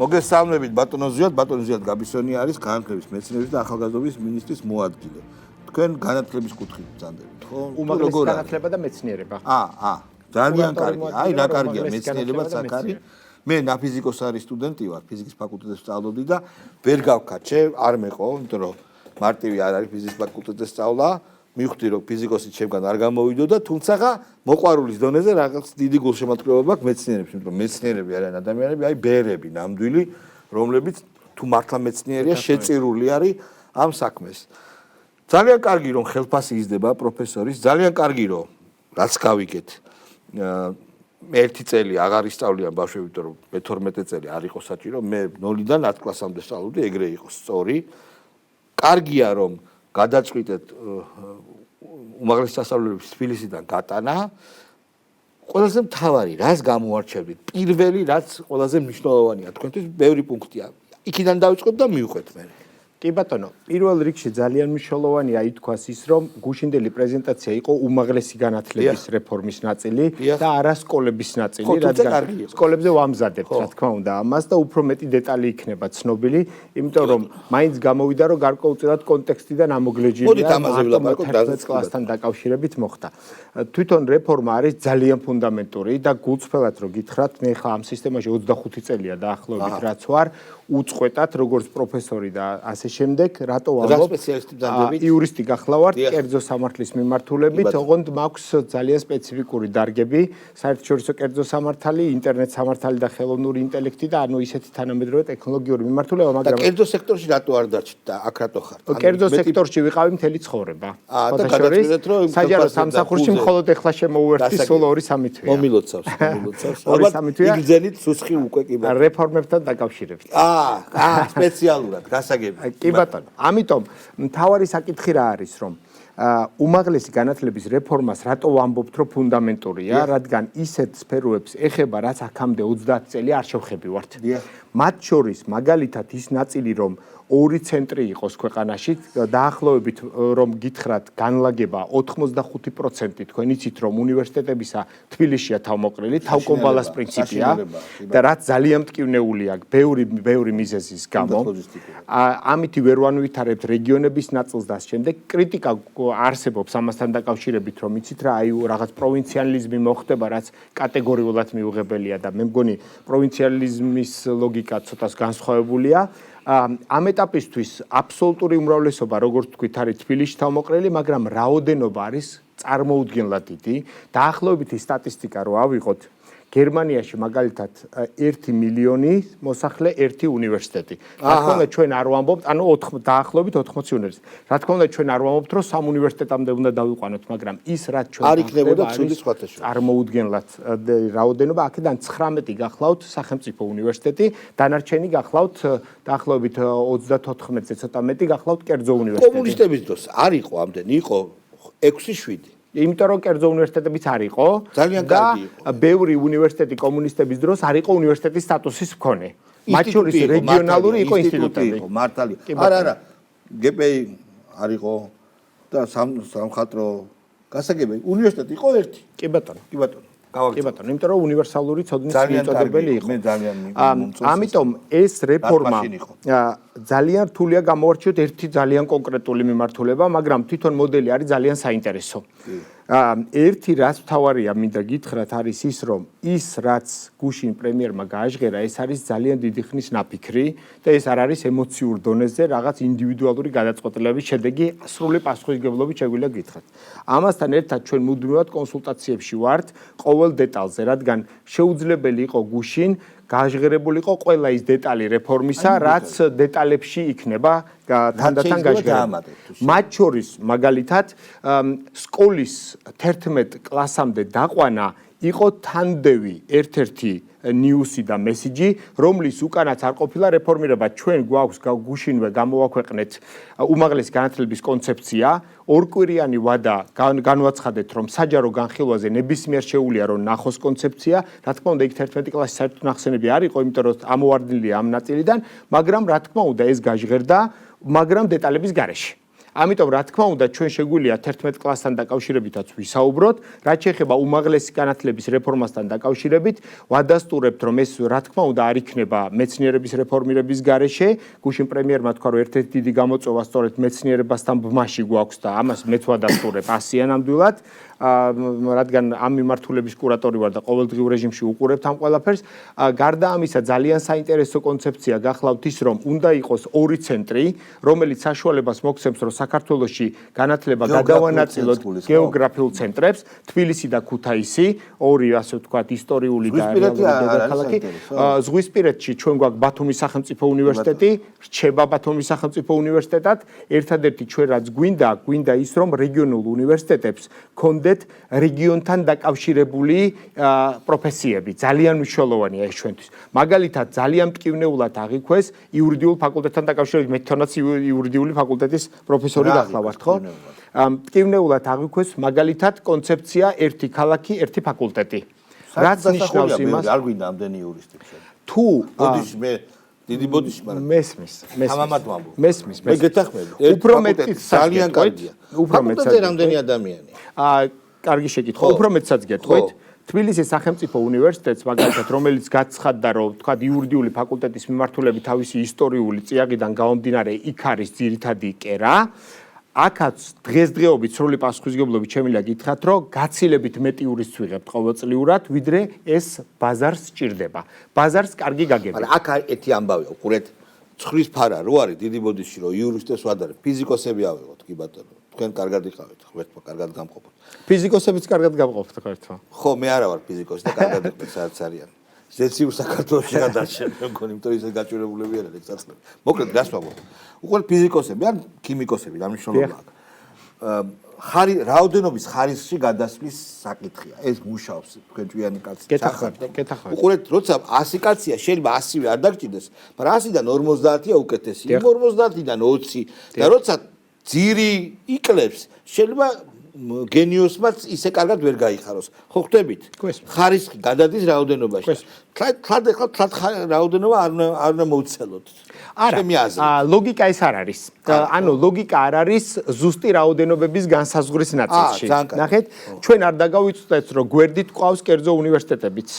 მოგესალმებით ბატონო ზიად გაბისონი არის განათლების მეცნიერების და ახალგაზრდობის მინისტრის მოადგილე. თქვენ განათლების კუთხით ბრძანდებით, ხო? უმაღლესი განათლება და მეცნიერება. ძალიან კარგი. აი რა კარგია მეცნიერებაც აქ არის. მე ნაფიზიკოს არის სტუდენტი ვარ, ფიზიკის ფაკულტეტზე ვსწავლობდი და ვერ გავქაჩე, არ მეყო, იმიტომ რომ მარტივი არ არის ფიზიკის ფაკულტეტზე სწავლა. მივხვდი რომ ფიზიკოსი ჩემგან არ გამოვიდო და თუმცა მოყვარულის დონეზე რაღაც დიდი გულშემატკივრობა აქვს მეცნიერებს, იმიტომ რომ მეცნიერები არიან ადამიანები, აი ბერები, ნამდვილი, რომლებიც თუ მართლა მეცნიერია, შეწირული არის ამ საქმეს. ძალიან კარგი რომ ხელფასი იზრდება პროფესორის, ძალიან კარგი რომ რაც გავიგეთ. მე 1 წელი აღარ ისწავლიან ბავშვები, იმიტომ რომ მე 12 წელი არ იყო საჭირო, მე 0-დან 10 კლასამდე სწავლობდი, ეგრე იყო სწორი. კარგია რომ გადაწყვიტეთ უმაღლესი სასწავლებლების თბილისიდან გატანა. ყველაზე მთავარი, რას გამოარჩევთ? პირველი, რაც ყველაზე მნიშვნელოვანია თქვენთვის, ბევრი პუნქტია. იქიდან დავიწყოთ და მივყვეთ მე. კი ბატონო, პირველ რიგში ძალიან მნიშვნელოვანია ითქვას ის, რომ გუშინდელი პრეზენტაცია იყო უმაღლესი განათლების რეფორმის ნაწილი და არა სკოლების ნაწილი, რადგან სკოლებზე ვამზადებთ, რა თქმა უნდა, ამას და უფრო მეტი დეტალი იქნება ცნობილი, იმიტომ რომ მაინც გამოვიდა, რომ გარკვეულწილად კონტექსტიდან ამოგლეჯილია, მარტო კლასთან დაკავშირებით მოხდა. თვითონ რეფორმა არის ძალიან ფუნდამენტური და გულწრფელად რო გითხრათ, მე ხა ამ სისტემაში 25 წელია დაახლოებით რაც ვარ, უწყვეტად როგორც პროფესორი და ასე შემდეგ, რატო ვამბობ? იურისტი გახლავართ, კერძო სამართლის მიმართულებით, ოღონდ მაქვს ძალიან სპეციფიკური დარგები, საერთაშორისო კერძო სამართალი, ინტერნეტ სამართალი და ხელოვნური ინტელექტი და ანუ ისეთი თანამედროვე ტექნოლოგიური მიმართულება, მაგრამ და კერძო სექტორში რატო არ დაჩით და აქ რატო ხართ? კერძო სექტორში ვიყავი მთელი ცხოვრება. და გადაწყვეტეთ რომ საჯარო სამსახურში მხოლოდ ეხლა შემოუერთდი სულ 2-3 თვეა. მომილოცავს. ალბათ იგრძენით სუსხი უკვე კი ბატონო. რეფორმებთან დაკავშირებით. სპეციალურად გასაგები. კი ბატონო, ამიტომ მთავარი საკითხი რა არის, რომ უმაღლესი განათლების რეფორმას რატო ვამბობთ, რომ ფუნდამენტურია, რადგან ისეთ სფეროებს ეხება, რაც აქამდე 30 წელი არ შევხებივართ. მათ შორის მაგალითად ის ნაწილი, რომ 2 ცენტრი იყოს ქვეყანაში, დაახლოებით რომ გითხრათ, განლაგება 85% თქვენ იცით, რომ უნივერსიტეტებისა თბილისშია თავმოყრილი, თავკომბალას პრინციპია და რაც ძალიან მტკივნეულია, ბევრი მიზეზის გამო. ამით ვერ ვანვითარებთ რეგიონების ნაწილს და შემდეგ კრიტიკა არსებობს ამასთან დაკავშირებით, რომ იცით რა, აი რაღაც პროვინციალიზმი მოხდება, რაც კატეგორიულად მიუღებელია და მე მგონი პროვინციალიზმის ლოგიკა ცოტას განსხვავებულია. ამ ეტაპისთვის აბსოლუტური უმრავლესობა, როგორც თქვით, არის თბილისში თავმოყრილი, მაგრამ რაოდენობა არის წარმოუდგენლად დიდი. დაახლოებითი სტატისტიკა რო ავიღოთ, გერმანიაში მაგალითად 1 მილიონი მოსახლე, 1 უნივერსიტეტი. რა თქმა უნდა ჩვენ არ ვამბობთ, ანუ დაახლოებით 80 უნივერსიტეტი. რა თქმა უნდა ჩვენ არ ვამბობთ, რომ 3 უნივერსიტეტამდე უნდა დავიყვანოთ, მაგრამ ის რაც ჩვენ არ იქნებოდა ცუდი სხვათაშორის. წარმოუდგენლად რაოდენობა, აქედან 19 გახლავთ სახელმწიფო უნივერსიტეტი, დანარჩენი გახლავთ დაახლოებით 34-ზე ცოტა მეტი გახლავთ კერძო უნივერსიტეტი. კომუნისტების დროს არ იყო ამდენი, იყო 6-7. იმიტომ რომ კერძო უნივერსიტეტებიც არ იყო ძალიან კარგი იყო. და ბევრი უნივერსიტეტი კომუნისტების დროს არ იყო უნივერსიტეტის სტატუსის მქონე. მათ შორის რეგიონალური იყო ინსტიტუტები. მართალია. არა, გპი არ იყო და სამხატვრო გასაგები უნივერსიტეტი იყო ერთი. კი ბატონო. კი ბატონო, იმიტომ რომ უნივერსალური ცოდნის მიწოდებელი იყო. მე ძალიან ამიტომ ეს რეფორმა ძალიან რთულია გამოვარჩიოთ ერთი ძალიან კონკრეტული მიმართულება, მაგრამ თვითონ მოდელი არის ძალიან საინტერესო. ერთი რაც მთავარია, მინდა გითხრათ, არის ის, რომ ის რაც გუშინ პრემიერმა გააჟღერა, ეს არის ძალიან დიდი ხნის ნაფიქრი და ეს არ არის ემოციურ დონეზე რაღაც ინდივიდუალური გადაწყვეტილების შედეგი, სრული პასუხისმგებლობით შეგვიძლია გითხრათ. ამასთან ერთად ჩვენ მუდმივად კონსულტაციებში ვართ ყოველ დეტალზე, რადგან შეუძლებელი იყო გუშინ გააჟღერებულიყო ყველა ის დეტალი რეფორმისა, რაც დეტალებში იქნება თანდათან გაჟღერებული. მათ შორის მაგალითად სკოლის 11 კლასამდე დაყვანა იყო თანდევი ერთ-ერთი ნიუსი და მესიჯი, რომლის უკანაც არ ყოფილა რეფორმირება. ჩვენ გვაქვს გუშინვე გამოვაქვეყნეთ უმაღლესი განათლების კონცეფცია, ორკვირიანი ვადა განვაცხადეთ, რომ საჯარო განხილვაზე ნებისმიერ შეუძლია რომ ნახოს კონცეფცია, რა თქმა უნდა იქ 11 კლასის საერთო ნახსენები არ იყო, იმიტომ რომ ამოვარდნილია ამ ნაწილიდან, მაგრამ რა თქმა უნდა ეს გაჟღერდა, მაგრამ დეტალების გარეშე. ამიტომ რა თქმა უნდა ჩვენ შეგვიძლია 11 კლასთან დაკავშირებითაც ვისაუბროთ, რაც შეეხება უმაღლესი განათლების რეფორმასთან დაკავშირებით, ვადასტურებთ რომ ეს რა თქმა უნდა არ იქნება მეცნიერების რეფორმირების გარეშე, გუშინ პრემიერმა თქვა რომ ერთ-ერთი დიდი გამოწვევა სწორედ მეცნიერებასთან ბმაში გვაქვს და ამას მეც ვადასტურებ 100-იან ნამდვილად. რადგან ამ მიმართულების კურატორი ვარ და ყოველდღიურ რეჟიმში უყურებთ ამ ყველაფერს. გარდა ამისა, ძალიან საინტერესო კონცეფცია გახლავთ ის, რომ უნდა იყოს ორი ცენტრი, რომელიც საშუალებას მოგვცემს, რომ საქართველოში განათლება გადავანაწილოთ გეოგრაფიულ ცენტრებს, თბილისი და ქუთაისი, ორი ასე ვთქვათ ისტორიული და დედაქალაქი. ზღვისპირეთში ჩვენ გვაქვს ბათუმის სახელმწიფო უნივერსიტეტი, რჩება ბათუმის სახელმწიფო უნივერსიტეტად. ერთადერთი ჩვენ რაც გვინდა ის, რომ რეგიონულ უნივერსიტეტებს კონდეთ რეგიონთან დაკავშირებული პროფესიები. ძალიან მნიშვნელოვანია ეს ჩვენთვის. მაგალითად, ძალიან მტკივნეულად აღიქვეს იურიდიულ ფაკულტეტთან დაკავშირებით, მე თვითონაც იურიდიული ფაკულტეტის პროფესორი გახლავართ, ხო? მტკივნეულად აღიქვეს მაგალითად კონცეფცია ერთი ქალაქი, ერთი ფაკულტეტი. რაც ნიშნავს იმას, არ გვინდა ამდენი იურისტი. თუ ბოდიში მე დიდი ბოდიში, მაგრამ მესმის. მესმის. მე გეთახმები. უფრო მეტი ძალიან კარგია. უფრო მეტი რამდენი ადამიანი. კარგი შეკითხვა. უფრო მეტსაც გეტყვით. თბილისის სახელმწიფო უნივერსიტეტს მაგალითად რომელიც გაცხადდა რომ თქვა იურიდიული ფაკულტეტის მიმართულებით თავისი ისტორიული წიაღიდან გამომდინარე იქ არის ძირითადი კერა. აქაც დღესდღეობით სრული პასუხისმგებლობით შემიძლია გითხრათ რომ გაცილებით მეტი იურისტს ვიღებთ ყოველწლიურად ვიდრე ეს ბაზარს სჭირდება. ბაზარს კარგი გაგებია. მაგრამ აქ ერთი ამბავია უყურეთ ცხვრის ფარა რო არის დიდი ბოდიში რომ იურისტებს ვადარებ ფიზიკოსები ავიღოთ კი ბატონო თქვენ კარგად იყავით ღმერთმა კარგად გამყოფოთ ფიზიკოსებიც კარგად გამყოფთ ღმერთმა ხო მე არა ვარ ფიზიკოსი და კარგად იყავით საერთოდ არიან ზეციურ საქართველოში გადარჩენ მეგონი იმიტომ ისე გაჭირებულები არიან ეგ საწყლები მოკლედ გას ვაგო უყურეთ ფიზიკოსები ან ქიმიკოსები დამნიშნულობა აქვს რაოდენობის ხარისხში გადასვლის საკითხია ეს მუშაობს თქვენ ჭვიანი კაცი კეთახმებით უყურეთ როცა 100 კაცია შეიძლება 100-ვე არ დაგჭირდეს მაგრამ 100-დან 50-ია უკეთესი 50-დან 20 და როცა ძირი იკლებს შეიძლება გენიოსმაც ისე კარგად ვერ გაიხაროს ხო ხვდებით ხარისხი გადადის რაოდენობაში თლად რაოდენობა არ უნდა მოვცელოთ არა ლოგიკა ეს არ არის ანუ ლოგიკა არ არის ზუსტი რაოდენობების განსაზღვრის ნაწილში ნახეთ ჩვენ არ დაგავიწყდეთ რომ გვერდით ყავს კერძო უნივერსიტეტებიც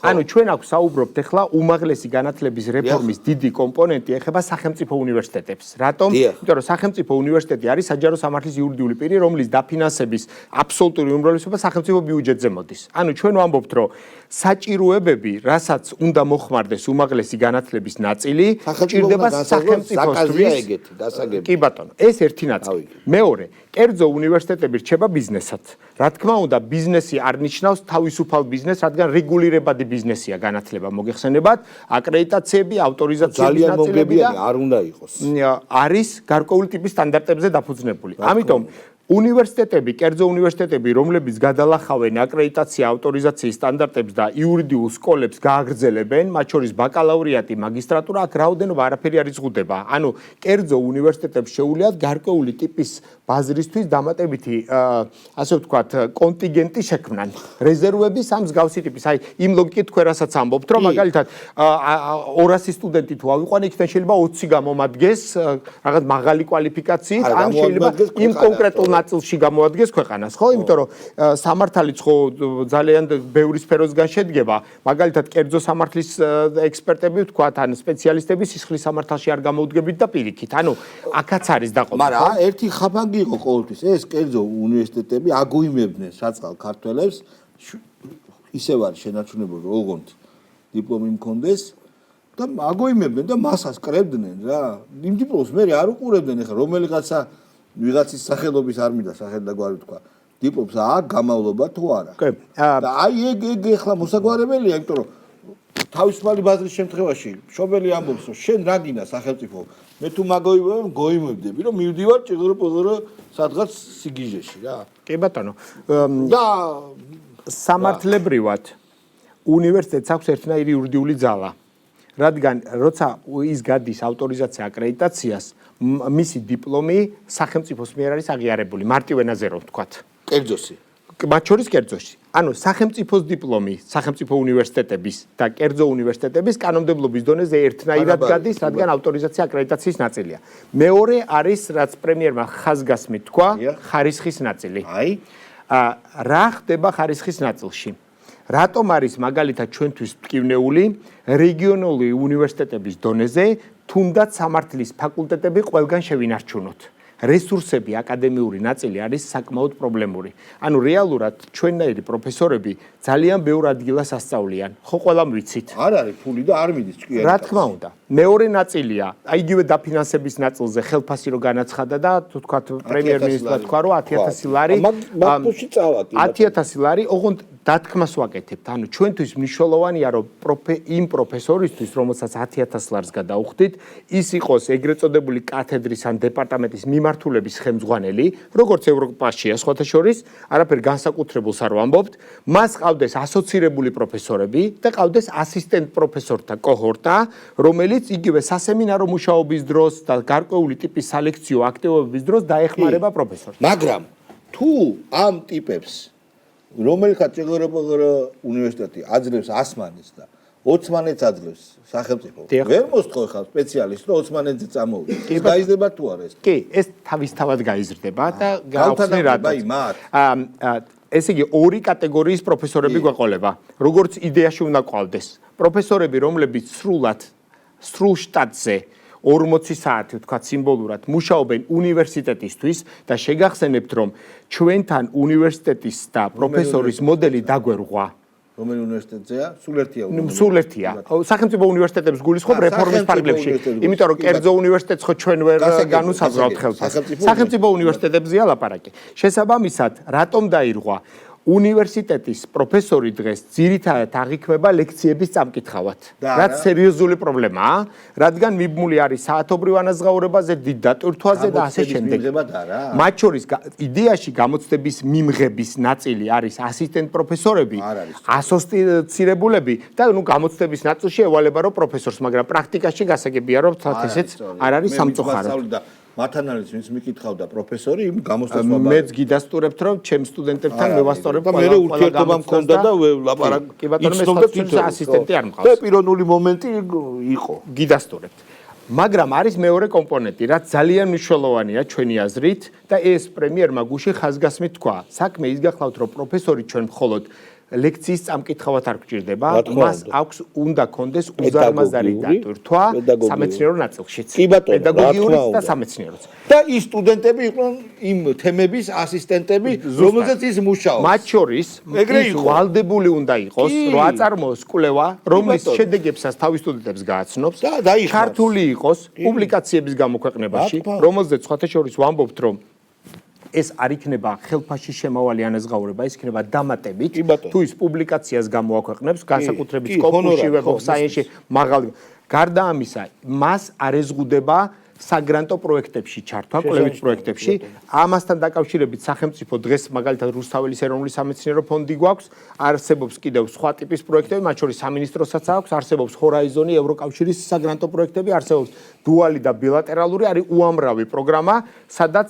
ანუ ჩვენ აქვს საუბრობთ ახლა უმაღლესი განათლების რეფორმის დიდი კომპონენტი ეხება სახელმწიფო უნივერსიტეტებს. რატომ? იმიტომ რომ სახელმწიფო უნივერსიტეტი არის საჯარო სამართლის იურიდიული პირი, რომლის დაფინანსების აბსოლუტური უმრავლესობა სახელმწიფო ბიუჯეტზე მოდის. ანუ ჩვენ ვამბობთ, რომ საჭიროებები, რასაც უნდა მოხმარდეს უმაღლესი განათლების ნაწილი, ჭირდება სახელმწიფოსთვის. კი ბატონო, ეს ერთი ნაწილი. მეორე, კერძო უნივერსიტეტები რჩება ბიზნესად. რა თქმა უნდა, ბიზნესი არ ნიშნავს თავისუფალ ბიზნესს, რადგან რეგულირებადი ბიზნესია განათლება მოგეხსენებათ, აკრედიტაციები, ავტორიზაციების ნაწილები და არ უნდა იყოს. არის გარკვეული ტიპის სტანდარტებზე დაფუძნებული. ამიტომ უნივერსიტეტები, კერძო უნივერსიტეტები, რომლებიც გადალახავენ აკრედიტაცია, ავტორიზაციის სტანდარტებს და იურიდიულ სკოლებს გააგრძელებენ, მათ შორის ბაკალავრიატი, მაგისტრატურა, აქ რაოდენობა არაფერი არ იზღუდება. ანუ კერძო უნივერსიტეტებს შეუძლიათ გარკვეული ტიპის ბაზრისთვის დამატებითი, ასე ვთქვათ, კონტინგენტი შექმნან. რეზერვების ამ მსგავსი ტიპის, აი იმ ლოგიკით თქვენ რასაც ამბობთ, რომ მაგალითად 200 სტუდენტი თუ ავიყვან, იქიდან შეიძლება 20 გამომადგეს რაღაც მაღალი კვალიფიკაციით, ან შეიძლება იმ კონკრეტულ ნაწილში გამოადგეს ქვეყანას, ხო? იმიტომ რომ სამართალიც ხო ძალიან ბევრი სფეროსგან შედგება. მაგალითად, კერძო სამართლის ექსპერტები ვთქვათ, ან სპეციალისტები სისხლის სამართალში არ გამოუდგებით და პირიქით. ანუ აქაც არის დაყოფა. მაგრამ ერთი ხაფანგი იყო ყოველთვის. ეს კერძო უნივერსიტეტები აგუიმებდნენ საწყალ ქართველებს ისევ არის შენარჩუნებული ოღონდ დიპლომი მქონდეს და აგუიმებდნენ და მასას კრებდნენ რა. იმ დიპლომს მე არ უყურებდნენ ახლა რომელიღაცა ვიღაცის სახელობის არ მინდა სახელი და გვარი თქვა დიპლომს აქვს გამავლობა თუ არა და აი ეგ ახლა მოსაგვარებელია იმიტომ რომ თავისუფალი ბაზრის შემთხვევაში მშობელი ამბობს რომ შენ რა გინდა სახელმწიფო მე თუ მოგოიმებდები რომ მივდივარ ჭიღრო სადღაც სიგიჟეში რა კი ბატონო და სამართლებრივად უნივერსიტეტს აქვს ერთნაირი იურიდიული ძალა რადგან როცა ის გადის ავტორიზაცია აკრედიტაციას მისი დიპლომი სახელმწიფოს მიერ არის აღიარებული მარტივ ენაზე რომ ვთქვათ კერძოსი მათ შორის კერძოში. ანუ სახელმწიფოს დიპლომი, სახელმწიფო უნივერსიტეტების და კერძო უნივერსიტეტების კანონმდებლობის დონეზე ერთნაირად გადის, რადგან ავტორიზაცია აკრედიტაციის ნაწილია. მეორე არის, რაც პრემიერმა ხაზგასმით თქვა, ხარისხის ნაწილი. რა ხდება ხარისხის ნაწილში? რატომ არის მაგალითად ჩვენთვის მტკივნეული რეგიონული უნივერსიტეტების დონეზე, თუნდაც სამართლის ფაკულტეტები ყველგან შევინარჩუნოთ? რესურსები, აკადემიური ნაწილი არის საკმაოდ პრობლემური. ანუ რეალურად ჩვენნაირი პროფესორები ძალიან ბევრ ადგილას ასწავლიან. ხო, ყველამ ვიცით. არ არის ფული და არ მიდის ჭკვიანი. რა თქმა უნდა. მეორე ნაწილია, იგივე დაფინანსების ნაწილზე ხელფასი რო განაცხადა და თუ თქვა პრემიერ-მინისტრმა თქვა რომ 10000 ლარი 10000 ლარი, ოღონდ დათქმას ვაკეთებთ. ანუ ჩვენთვის მნიშვნელოვანია რომ იმ პროფესორისთვის, რომელსაც 10000 ლარს გადაუხდით, ის იყოს ეგრეთ წოდებული კათედრის ან დეპარტამენტის მიმართულების ხელმძღვანელი, როგორც ევროპაშია სხვათა შორის, არაფერ განსაკუთრებულს არ ვამბობთ, მას ყავდეს ასოცირებული პროფესორები და ყავდეს ასისტენტ პროფესორთა კოჰორტა, რომელიც იგივე სასემინარო მუშაობის დროს და გარკვეული ტიპის სალექციო აქტივობების დროს დაეხმარება პროფესორს. მაგრამ თუ ამ ტიპებს რომელიღაც ევროპულ უნივერსიტეტი აძლევს 100 მანეთს და 20 მანეთს აძლევს სახელმწიფო. ვერ მოსთხოვ ხარ სპეციალისტ რომ 20 მანეთზე წამოვიდეს. გაიზრდება თუ არა ეს? კი, ეს თავისთავად გაიზრდება და გავხსნი რატომ. ესე იგი ორი კატეგორიის პროფესორები გვეყოლება. როგორც იდეაში უნდა ყავდეს. პროფესორები, რომლებიც სრულ შტატზე 40 საათი ვთქვათ სიმბოლურად მუშაობენ უნივერსიტეტისთვის და შეგახსენებთ რომ ჩვენთან უნივერსიტეტის და პროფესორის მოდელი დაგვერღვა. რომელი უნივერსიტეტზეა? სულ ერთია. სულ ერთია. სახელმწიფო უნივერსიტეტებს გულისხმობ რეფორმის ფარგლებში. იმიტომ რომ კერძო უნივერსიტეტს ხო ჩვენ ვერ განუსაზღვრავთ ხელფასს. სახელმწიფო უნივერსიტეტებზეა ლაპარაკი. შესაბამისად, რატომ დაირღვა? უნივერსიტეტის პროფესორი დღეს ძირითადად აღიქმება ლექციების წამკითხავად. რაც სერიოზული პრობლემაა, რადგან მიბმული არის საათობრივ ანაზღაურებაზე, დიდ დატვირთვაზე და ასე შემდეგ. მათ შორის იდეაში გამოცდების მიმღების ნაწილი არის ასისტენტ პროფესორები, ასოცირებულები და ნუ გამოცდების ნაწილში ევალება რომ პროფესორს, მაგრამ პრაქტიკაში გასაგებია რომ ესეც არ არის სამწუხაროდ. მათანალის ვინც მიკითხავდა პროფესორი იმ გამოსწორებას მეც გიდასტურებთ რომ ჩემ სტუდენტებთან მევასწორებ ყველა ურთიერთობა მქონდა და ლაპარაკ კი ბატონო მე ასისტენტი არ მყავს და პიროვნული მომენტი იყო გიდასტურებთ მაგრამ არის მეორე კომპონენტი რაც ძალიან მნიშვნელოვანია ჩვენი აზრით და ეს პრემიერმა გუში ხაზგასმით თქვა საქმე ის გახლავთ რომ პროფესორი ჩვენ მხოლოდ ლექციის წამკითხავად არ გჭირდება, მას აქვს უნდა კონდეს უზარმაზარი დატვირთვა სამეცნიერო ნაწილშიც. პედაგოგიურიც და სამეცნიეროც. და ის სტუდენტები იყვნენ იმ თემების ასისტენტები, რომელზეც ის მუშაობს. მათ შორის ის ვალდებული უნდა იყოს, რომ აწარმოოს კვლევა, რომლის შედეგებსაც თავის სტუდენტებს გააცნობს და ქართული იყოს პუბლიკაციების გამოქვეყნებაში, რომელზეც სხვათა შორის ვამბობთ, რომ ეს არ იქნება ხელფასში შემავალი ანაზღაურება, ის იქნება დამატებით, თუ ის პუბლიკაციას გამოაქვეყნებს, განსაკუთრებით სკოპუსში, Web of Science-ში, მაღალ გარდა ამისა, მას არ ეზღუდება საგრანტო პროექტებში ჩართვა, კვლევით პროექტებში. ამასთან დაკავშირებით სახელმწიფო დღეს მაგალითად რუსთაველის ეროვნული სამეცნიერო ფონდი გვაქვს, არსებობს კიდევ სხვა ტიპის პროექტები, მათ შორის სამინისტროსაც აქვს, არსებობს ჰორაიზონი, ევროკავშირის საგრანტო პროექტები, არსებობს დუალი და ბილატერალური, არის უამრავი პროგრამა, სადაც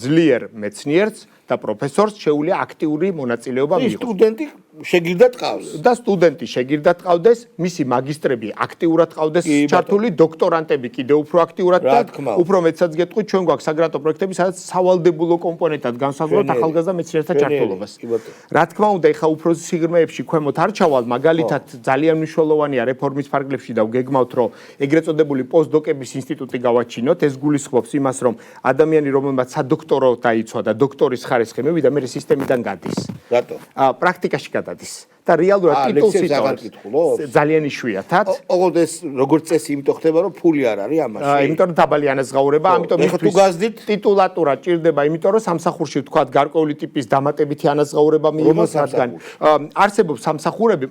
ძლიერ მეცნიერს და პროფესორს შეუძლია აქტიური მონაწილეობა მიიღოს. სტუდენტი შეგირდად ყავს. და სტუდენტი შეგირდად ყავდეს, მისი მაგისტრები აქტიურად ყავდეს ჩართული, დოქტორანტები კიდევ უფრო აქტიურად და უფრო მეტსაც გეტყვით, ჩვენ გვაქვს საგრანტო პროექტები, სადაც სავალდებულო კომპონენტად განსაზღვრავთ ახალგაზრდა მეცნიერთა ჩართულობას. რა თქმა უნდა, ეხა უფრო სიღრმეებში ქვემოთ არ ჩავალ, მაგალითად ძალიან მნიშვნელოვანია რეფორმის ფარგლებში და ვგეგმავთ, რომ ეგრეთ წოდებული პოსტდოკების ინსტიტუტი გავაჩინოთ, ეს გულისხმობს იმას, რომ ადამიანი, რომელმაც სადოქტორო დაიცვა და დოქტორის ხარისხი მივიდა, მე სისტემიდან გადის. რატო? პრაქტიკაში გადადის. და რეალურად ტიტულს იტოვებს ძალიან იშვიათად. ოღონდ ეს როგორც წესი იმიტომ ხდება რომ ფული არ არის ამაში. იმიტომ რომ დაბალი ანაზღაურება, ამიტომ თუ გაზდით ტიტულატურა ჭირდება, იმიტომ რომ სამსახურში ვთქვათ გარკვეული ტიპის დამატებითი ანაზღაურება მიიღოს, რადგან არსებობს სამსახურები,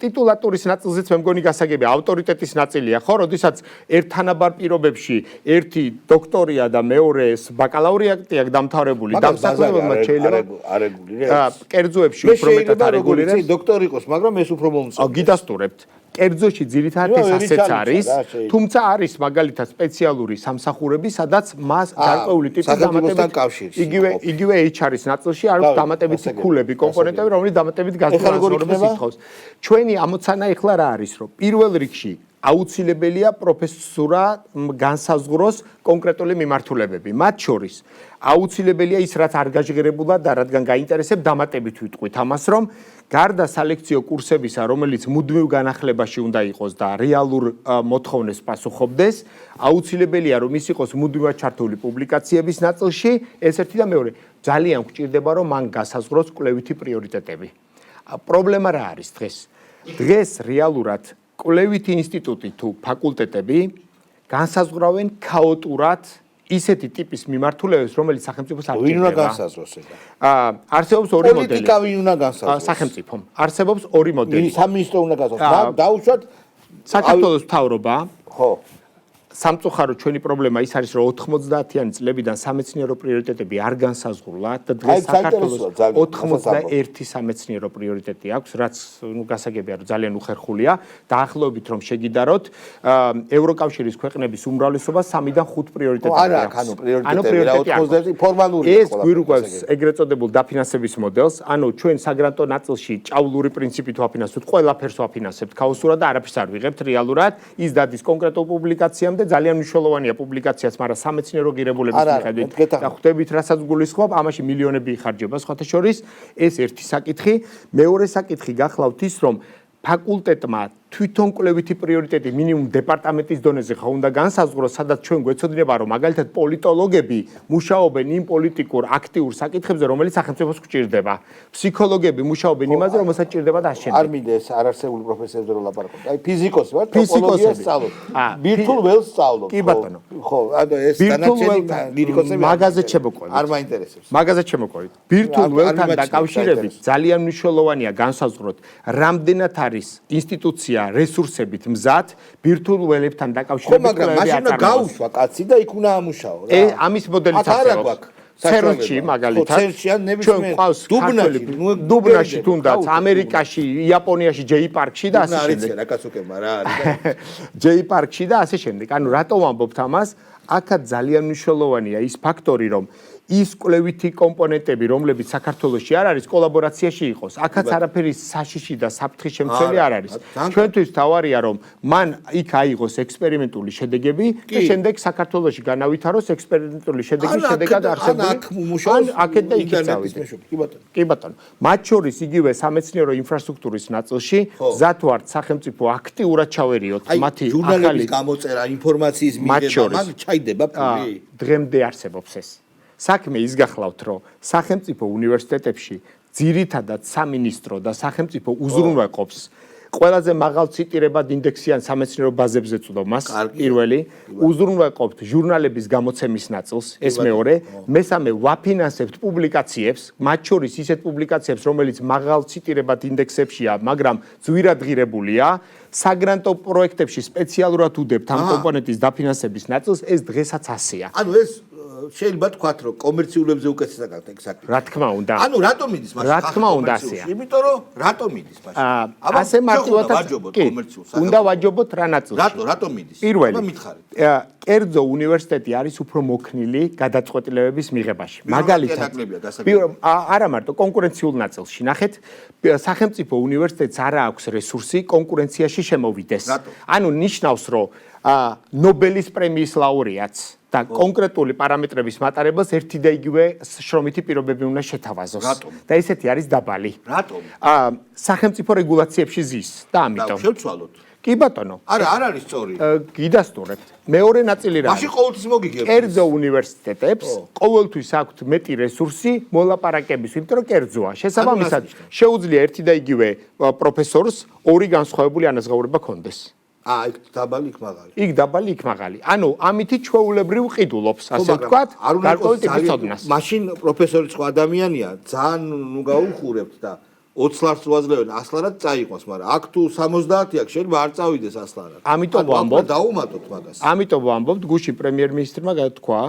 ტიტულატურის ნაწილზეც მე მგონი გასაგებია, ავტორიტეტის ნაწილია, ხო, როდესაც ერთთანაბარ პირობებში ერთი დოქტორია და მეორე ბაკალავრიატი აქვს დამთავრებული, დამსახურებელმა შეიძლება არეგულირებს. კერძოებში უფრო მეტად არეგულირებს. დოქტორი იყოს, მაგრამ ეს უფრო მომწონს. გიდასტურებთ. კერძოში ძირითადად ეს ასეც არის, თუმცა არის მაგალითად სპეციალური სამსახურები, სადაც მას გარკვეული ტიპის დამატებით იგივე HR-ის ნაწილში არის დამატებითი ქულები, კომპონენტები, რომელიც დამატებით გასწავლებას ითხოვს. ჩვენი ამოცანა ეხლა რა არის, რომ პირველ რიგში აუცილებელია პროფესორა განსაზღვროს კონკრეტული მიმართულებები. მათ შორის აუცილებელია ის, რაც არ გაჟღერებულა და რადგან გაინტერესებ, დამატებით ვიტყვით ამას, რომ გარდა სალექციო კურსებისა, რომელიც მუდმივ განახლებაში უნდა იყოს და რეალურ მოთხოვნებს პასუხობდეს, აუცილებელია, რომ ის იყოს მუდმივად ჩართული პუბლიკაციების ნაწილში, ეს ერთი და მეორე. ძალიან გვჭირდება, რომ მან გასაზღვროს კვლევითი პრიორიტეტები. პრობლემა რა არის დღეს? დღეს რეალურად კვლევითი ინსტიტუტი თუ ფაკულტეტები განსაზღვრავენ ქაოტურად ისეთი ტიპის მიმართულებებს, რომელიც სახელმწიფოს არ ვინ უნდა განსაზღვროს ეგ? არსებობს ორი მოდელი. პოლიტიკა ვინ უნდა განსაზღვროს? სახელმწიფომ. არსებობს ორი მოდელი. სამინისტრო უნდა განსაზღვროს. დაუშვათ საქართველოს მთავრობა. ხო. სამწუხაროდ ჩვენი პრობლემა ის არის, რომ 90-იანი წლებიდან სამეცნიერო პრიორიტეტები არ განსაზღვრულა და დღეს საქართველოს 91 სამეცნიერო პრიორიტეტი აქვს, რაც გასაგებია, რომ ძალიან უხერხულია. დაახლოებით რომ შეგიდაროთ, ევროკავშირის ქვეყნების უმრავლესობა 3-დან 5 პრიორიტეტი აქვს. არა, ანუ პრიორიტეტები 90 ფორმალურია. ეს გვირგვავს ეგრეთ წოდებულ დაფინანსების მოდელს, ანუ ჩვენ საგრანტო ნაწილში ჭავლური პრინციპით ვაფინანსებთ, ყველაფერს ვაფინანსებთ ქაოსურად და არაფერს არ ვიღებთ რეალურად. ის დადის კონკრეტულ პუბლიკაციამდე ძალიან მნიშვნელოვანია პუბლიკაციაც, მაგრამ სამეცნიერო ღირებულების მიხედვით და ხვდებით, რასაც გულისხმობ, ამაში მილიონები იხარჯება სხვათა შორის. ეს ერთი საკითხი, მეორე საკითხი გახლავთ ის, რომ ფაკულტეტმა თვითონ კვლევითი პრიორიტეტი მინიმუმ დეპარტამენტის დონეზე ხა უნდა განსაზღვროს, სადაც ჩვენ გვეცოდინება, რომ მაგალითად პოლიტოლოგები მუშაობენ იმ პოლიტიკურ აქტიურ საკითხებზე, რომელიც სახელმწიფოს გვჭირდება. ფსიქოლოგები მუშაობენ იმაზე, რომელსაც ჭირდება დაშენება. არ მინდეს არარსებული პროფესორებზე რომ ლაპარაკობ. აი ფიზიკოსი ვარ, ტოპოლოგიას სწავლობ. ბირთულ ველს სწავლობ. კი ბატონო. ხო, ანუ ეს განაჩენი ლირიკოსები მაგაზეთ შემოყვებით. არ მაინტერესებს. მაგაზეთ შემოყვებით. ბირთულ ველთან დაკავშირებით ძალიან მნიშვნელოვანია განსაზღვროთ, რამდენად არის ინსტიტუცია რესურსებით მზად ბირთულ ველებთან დაკავშირებით კვლევები აწარმოებს. მაგრამ გაუშვა კაცი და იქ უნდა ამუშაო რა. ამის მოდელიც არსებობს. ცერნში მაგალითად ჩვენ ყავს დუბნაში თუნდაც ამერიკაში, იაპონიაში, ჯეი პარკში და ასე შემდეგ. რა კაცოკებმა რა არის. ჯეი პარკში და ასე შემდეგ. ანუ რატო ვამბობთ ამას? აქაც ძალიან მნიშვნელოვანია ის ფაქტორი, რომ ის კვლევითი კომპონენტები, რომლებიც საქართველოში არ არის, კოლაბორაციაში იყოს. აქაც არაფერი საშიში და საფრთხის შემცველი არ არის. ჩვენთვის თავარია, რომ მან იქ აიღოს ექსპერიმენტული შედეგები და შემდეგ საქართველოში განავითაროს ექსპერიმენტული შედეგის შედეგად არსებული. ან აქეთ და იქით წავიდეს. კი ბატონო. მათ შორის იგივე სამეცნიერო ინფრასტრუქტურის ნაწილში მზად ვართ სახელმწიფო აქტიურად ჩავერიოთ მათი ჟურნალების გამოწერა, ინფორმაციის მიღება, მან ჩაიდება ფული. დღემდე არსებობს ეს. საქმე ის გახლავთ, რომ სახელმწიფო უნივერსიტეტებში ძირითადად სამინისტრო და სახელმწიფო უზრუნველყოფს ყველაზე მაღალ ციტირებად ინდექსიან სამეცნიერო ბაზებზე წვდო მას პირველი, უზრუნველყოფთ ჟურნალების გამოცემის ნაწილს, ეს მეორე, მესამე ვაფინანსებთ პუბლიკაციებს, მათ შორის ისეთ პუბლიკაციებს, რომელიც მაღალ ციტირებად ინდექსებშია, მაგრამ ძვირად ღირებულია, საგრანტო პროექტებში სპეციალურად უდებთ ამ კომპონენტის დაფინანსების ნაწილს, ეს დღესაც ასეა. ანუ ეს შეიძლება თქვათ, რომ კომერციულებზე უკეთესად გაქვთ ეგ საქმე. რა თქმა უნდა. ანუ რატომ მიდის მაშინ? რა თქმა უნდა ასეა. იმიტომ რომ რატომ მიდის მაშინ? ასე მარტივადაც უნდა ვაჯობოთ რა ნაწილში. რატომ მიდის? პირველი. მითხარით. კერძო უნივერსიტეტი არის უფრო მოქნილი გადაწყვეტილებების მიღებაში. მაგალითად, არა მარტო კონკურენციულ ნაწილში. ნახეთ, სახელმწიფო უნივერსიტეტს არა აქვს რესურსი კონკურენციაში შემოვიდეს. ანუ ნიშნავს, რომ ნობელის პრემიის ლაურეატს და კონკრეტული პარამეტრების მატარებელს ერთი და იგივე შრომითი პირობები უნდა შეთავაზოს. და ესეთი არის დაბალი. რატომ? სახელმწიფო რეგულაციებში ზის და ამიტომ. შევცვალოთ. კი ბატონო. არა, არ არის სწორი. გიდასტურებთ. მეორე ნაწილი რა? მაშინ ყოველთვის მოგიგებთ. კერძო უნივერსიტეტებს ყოველთვის აქვთ მეტი რესურსი მოლაპარაკების, იმიტომ რომ კერძოა. შესაბამისად, შეუძლია ერთი და იგივე პროფესორს ორი განსხვავებული ანაზღაურება ჰქონდეს. იქ დაბალი, იქ მაღალი. იქ დაბალი, იქ მაღალი. ანუ ამითი ჩვეულებრივ ყიდულობს, ასე ვთქვათ, გარკვეული ტიპის ცოდნას. მაშინ პროფესორი სხვა ადამიანია, ძალიან ნუ გაუხურებთ და 20 ლარს ვაძლევენ 100 ლარად წაიყვანს, მაგრამ აქ თუ 70 აქვს, შეიძლება არ წავიდეს 100 ლარად. ამიტომ ვამბობ, დაუმატოთ მაგას. ამიტომ ვამბობ, გუშინ პრემიერ-მინისტრმა თქვა,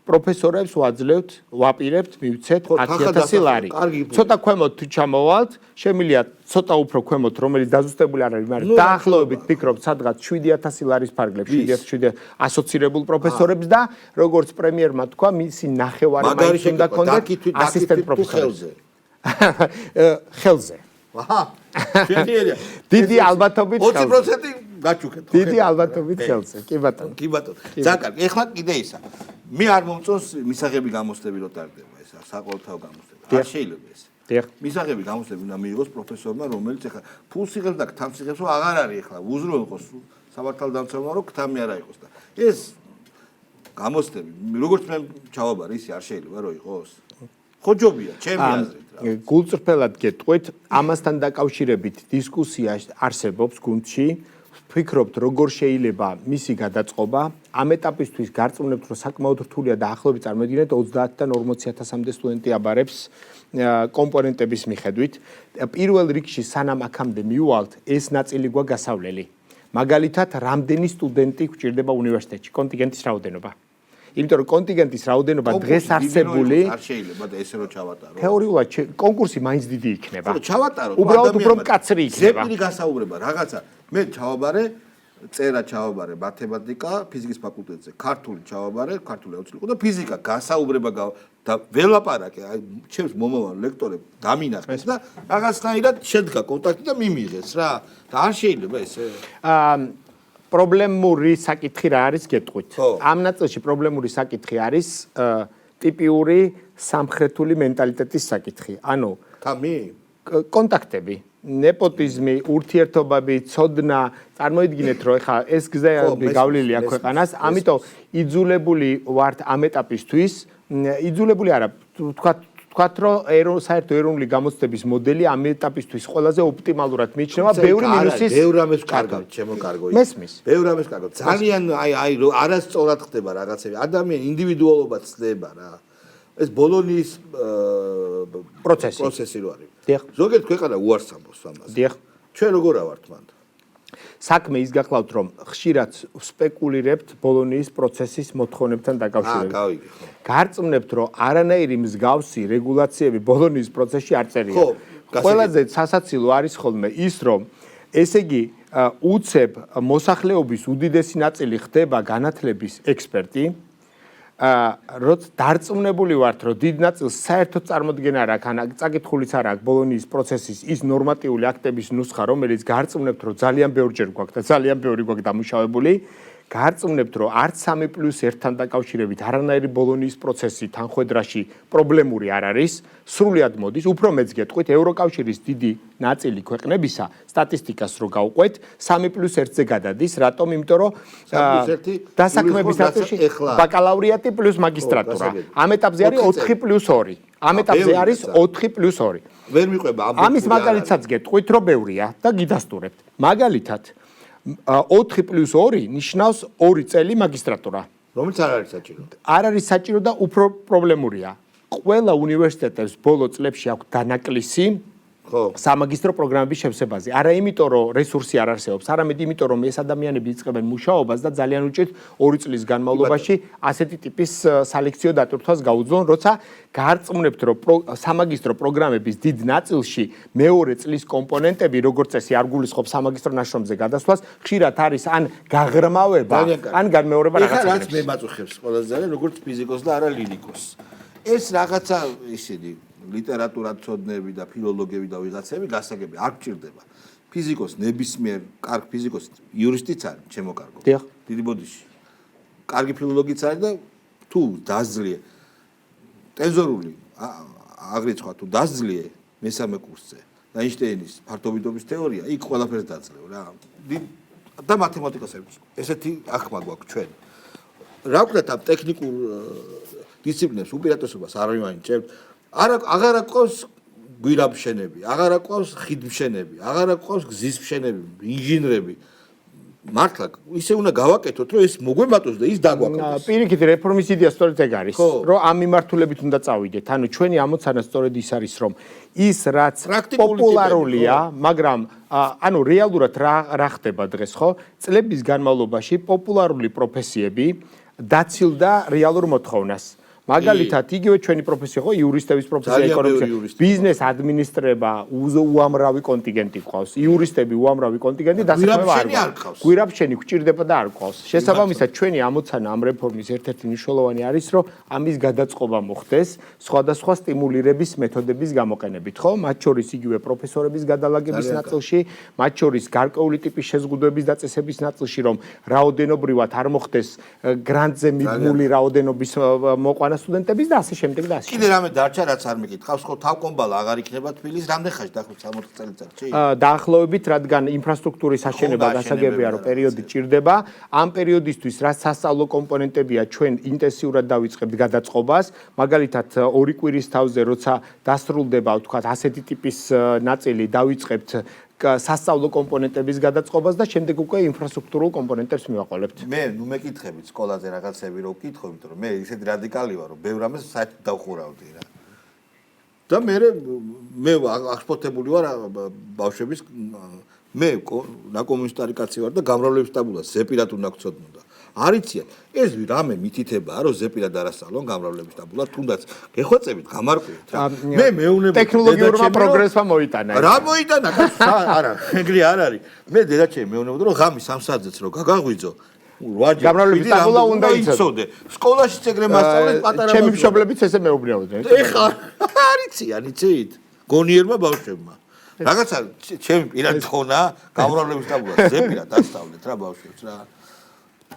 პროფესორებს ვაძლევთ, ვაპირებთ, მივცეთ 10,000 ლარი. ცოტა ქვემოთ თუ ჩამოვალთ, შემიძლია ცოტა უფრო ქვემოთ, რომელიც დაზუსტებული არ არის, მაგრამ დაახლოებით ფიქრობთ, სადღაც 7,000 ლარის ფარგლებში, 7,000 ასოცირებულ პროფესორებს და როგორც პრემიერმა თქვა, მისი ნახევარი მაინც უნდა კონდეთ ასისტენტ პროფესორებზე. ხელზე. აჰა. შედიერია. დიდი ალბათობით 20% გაჩუქეთ. დიდი ალბათობით ხელზე. კი ბატონო. კი ბატონო. ძალიან კარგი. ეხლა კიდე ისა. მე არ მომწონს მისაღები გამოსდები რო ტარდება ეს საყოველთაო გამოსდები. არ შეიძლება ეს. დიახ. მისაღები გამოსდები უნდა მიიღოს პროფესორმა, რომელიც ეხლა ფულს იღებს და ქთამს იღებს, რომ აღარ არის ეხლა უზრუნველყოს სამართალდამცავმა რომ ქთამი არა იყოს და ეს გამოსდები როგორც მე ჩავაბარ ისი არ შეიძლება რომ იყოს. ხო ჯობია, ჩემი აზრით. გულწრფელად გეტყვით, ამასთან დაკავშირებით დისკუსია არსებობს გუნდში. ვფიქრობთ, როგორ შეიძლება მისი გადაწყობა. ამ ეტაპისთვის გარწმუნებთ, რომ საკმაოდ რთულია და ახლობით წარმოიდგინეთ 30-დან 40,000-მდე სტუდენტი აბარებს კომპონენტების მიხედვით. პირველ რიგში სანამ აქამდე მიუვალთ, ეს ნაწილი გვაქვს გასავლელი. მაგალითად, რამდენი სტუდენტი გვჭირდება უნივერსიტეტში, კონტინგენტის რაოდენობა. იმიტომ რომ კონტინგენტის რაოდენობა დღეს არსებული არ შეიძლება და ესე რომ ჩავატარო. თეორიულად კონკურსი მაინც დიდი იქნება. ხო, ჩავატარო. უბრალოდ უფრო მკაცრი იქნება. ზეპირი გასაუბრება რაღაცა. მე ჩავაბარე, წერა ჩავაბარე მათემატიკა, ფიზიკის ფაკულტეტზე, ქართული ჩავაბარე, ქართული აუცილებლად და ფიზიკა გასაუბრება და ველაპარაკე, აი ჩემს მომავალ ლექტორებს დამინახეს და რაღაცნაირად შედგა კონტაქტი და მიმიღეს რა. და არ შეიძლება ესე. პრობლემური საკითხი რა არის გეტყვით. ამ ნაწილში პრობლემური საკითხი არის ტიპიური სამხრეთული მენტალიტეტის საკითხი. ანუ კონტაქტები, ნეპოტიზმი, ურთიერთობები, ცოდნა, წარმოიდგინეთ, რომ ეხლა ეს გზები გავლილი აქვს ქვეყანას, ამიტომ იძულებული ვართ ამ ეტაპისთვის, იძულებული არა, ვთქვათ, რომ საერთო ეროვნული გამოცდების მოდელი ამ ეტაპისთვის ყველაზე ოპტიმალურად მიიჩნევა, ბევრი მინუსის. ბევრი ამას კარგავთ, ჩემო კარგო. მესმის. ბევრი ამას კარგავთ. ძალიან აი არასწორად ხდება რაღაცები. ადამიანი ინდივიდუალობა ცდება რა. ეს ბოლონიის პროცესი რო არის. დიახ. ზოგიერთ ქვეყანა უარს ამბობს ამას. დიახ. ჩვენ როგორ ავართ მანდ? საქმე ის გახლავთ, რომ ხშირად სპეკულირებთ ბოლონიის პროცესის მოთხოვნებთან დაკავშირებით. გავიგე, ხო. გარწმუნებთ, რომ არანაირი მსგავსი რეგულაციები ბოლონიის პროცესში არ წერია. ყველაზე სასაცილო არის ხოლმე ის, რომ ესე იგი უცებ მოსახლეობის უდიდესი ნაწილი ხდება განათლების ექსპერტი. როც დარწმუნებული ვართ, რომ დიდ ნაწილს საერთოდ წარმოდგენა არ აქვს, ან წაკითხულიც არ აქვს ბოლონიის პროცესის ის ნორმატიული აქტების ნუსხა, რომელიც გარწმუნებთ, რომ ძალიან ბევრჯერ გვაქვს და ძალიან ბევრი გვაქვს დამუშავებული, გარწმუნებთ, რომ არც 3+1-თან დაკავშირებით არანაირი ბოლონიის პროცესი თანხმედრაში პრობლემური არ არის, სრულად მოდის, უფრო მეც გეტყვით, ევროკავშირის დიდი ნაწილი ქვეყნებისა სტატისტიკას რო გავყვეთ, 3+1-ზე გადადის, რატომ? იმიტომ რომ 3+1 დასაქმების ნაწილში ბაკალავრიატი პლუს მაგისტრატურა. ამ ეტაპზე არის 4+2. ამ ეტაპზე არის 4+2. ვერ მიყვება ამ ამის მაგალითსაც გეტყვით, რომ ბევრია და გიდასტურებთ. მაგალითად 4+2 ნიშნავს 2 წელი მაგისტრატურა. რომელიც არ არის საჭირო. არ არის საჭირო და უფრო პრობლემურია. ყველა უნივერსიტეტებს ბოლო წლებში აქვს დანაკლისი სამაგისტრო პროგრამების შევსებაზე. არა იმიტომ, რომ რესურსი არ არსებობს, არამედ იმიტომ, რომ ეს ადამიანები იწყებენ მუშაობას და ძალიან უჭირთ 2 წლის განმავლობაში ასეთი ტიპის სალექციო დატვირთვას გაუძლონ, როცა გარწმუნებთ, რომ სამაგისტრო პროგრამების დიდ ნაწილში მეორე წლის კომპონენტები, როგორც წესი, არ გულისხმობს სამაგისტრო ნაშრომზე გადასვლას, ხშირად არის ან გაღრმავება, ან განმეორება რაღაცა. ეხლა რაც მე მაწუხებს ყველაზე ძალიან, როგორც ფიზიკოს და არა ლირიკოს. ეს რაღაცა ისინი ლიტერატურათმცოდნეები და ფილოლოგები და ვიღაცები გასაგები არ გჭირდება. ფიზიკოს ნებისმიერ კარგ ფიზიკოს იურისტიც არის, ჩემო კარგო. დიახ. დიდი ბოდიში. კარგი ფილოლოგიც არის და თუ დაძლია ტენზორული აგრიცხვა თუ დაძლია მესამე კურსზე და აინშტაინის ფართობიტობის თეორია, იქ ყველაფერს დაძლევ რა. და მათემატიკას აქვს. ესეთი ახმა გვაქვს ჩვენ. რა ვქნათ ამ ტექნიკურ დისციპლინებს უპირატესობას არ ვიმანიჭებთ. აღარ აკვავს გვირაბშენები, აღარ აკვავს ხიდმშენები, აღარ აკვავს გზის მშენები, ინჟინრები. მართლა ისე უნდა გავაკეთოთ, რომ ეს მოგვემატოს და ის დაგვაკეთოს. პირიქით რეფორმის იდეა სწორედ ეგ არის, რომ ამ მიმართულებით უნდა წავიდეთ. ანუ ჩვენი ამოცანა სწორედ ის არის, რომ ის რაც პოპულარულია, მაგრამ ანუ რეალურად რა ხდება დღეს, ხო? წლების განმავლობაში პოპულარული პროფესიები დაცილდა რეალურ მოთხოვნას. მაგალითად, იგივე ჩვენი პროფესია ხო, იურისტების პროფესია, ეკონომიკის, ბიზნეს ადმინისტრება, უამრავი კონტინგენტი ყავს. იურისტები უამრავი კონტინგენტი დასაქმება არ ყავს. გვირაბშენი გვჭირდება და არ ყავს. შესაბამისად, ჩვენი ამოცანა ამ რეფორმის ერთ-ერთი მნიშვნელოვანი არის, რომ ამის გადაწყობა მოხდეს სხვადასხვა სტიმულირების მეთოდების გამოყენებით, ხო? მათ შორის იგივე პროფესორების გადალაგების ნაწილში, მათ შორის გარკვეული ტიპის შეზღუდვების დაწესების ნაწილში, რომ რაოდენობრივად არ მოხდეს გრანტზე მიღმული რაოდენობის მოყვანა სტუდენტების და ასე შემდეგ და ასე. კიდე რამე დარჩა რაც არ მეკითხავს, ხო თავკომბალა აღარ იქნება თბილისს რამდენ ხანში დაახლოებით 60 წელიწადში? დაახლოებით, რადგან ინფრასტრუქტურის აშენება გასაგებია, რომ პერიოდი ჭირდება, ამ პერიოდისთვის რაც სასწავლო კომპონენტებია, ჩვენ ინტენსიურად დავიწყებთ გადაწყობას, მაგალითად 2 კვირის თავზე, როცა დასრულდება, ვთქვათ, ასეთი ტიპის ნაწილი დავიწყებთ სასწავლო კომპონენტების გადაწყობას და შემდეგ უკვე ინფრასტრუქტურულ კომპონენტებს მივაყოლებთ. მე ნუ მეკითხებით სკოლაზე რაღაცები რო ვკითხო, იმიტომ რომ მე ისეთ რადიკალი ვარ, რომ ბევრ რამეს საერთოდ დავხურავდი რა. და მე აღშფოთებული ვარ ბავშვების მე ნაკომუნისტარი კაცი ვარ და გამრავლების ტაბულა ზეპირად უნდა გწოდნოდა. არიციან, ეს რამე მითითებაა, რომ ზეპირად არასწავლონ გამრავლების ტაბულა, თუნდაც გეხვეწებით, გამარკვევით რა. მე მეუბნები ტექნოლოგიურმა პროგრესმა მოიტანა. რა მოიტანა? არა, ეგრე არ არის. მე დედაჩემი მეუბნებოდა, რომ ღამის 3 საათზეც რო გაგაღვიძო, 8 გამრავლების ტაბულა უნდა იცოდე. სკოლაში ეგრე მასწავლეთ პატარა. ჩემი მშობლებიც ესე მეუბნებოდნენ. ეხლა არიციან, იცით? გონიერმა ბავშვებმა. რაღაცა ჩემი პირადი ხონა, გამრავლების ტაბულა ზეპირად ასწავლეთ რა ბავშვებს რა.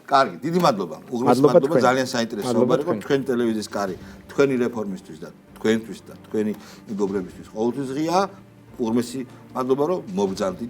კარგი, დიდი მადლობა. უღრმეს მადლობა, ძალიან საინტერესო საუბარი იყო თქვენი ტელევიზიის კარი, თქვენი რეფორმისთვის და თქვენთვის და თქვენი მეგობრებისთვის. ყოველთვის ღია, უღრმესი მადლობა, რომ მობრძანდით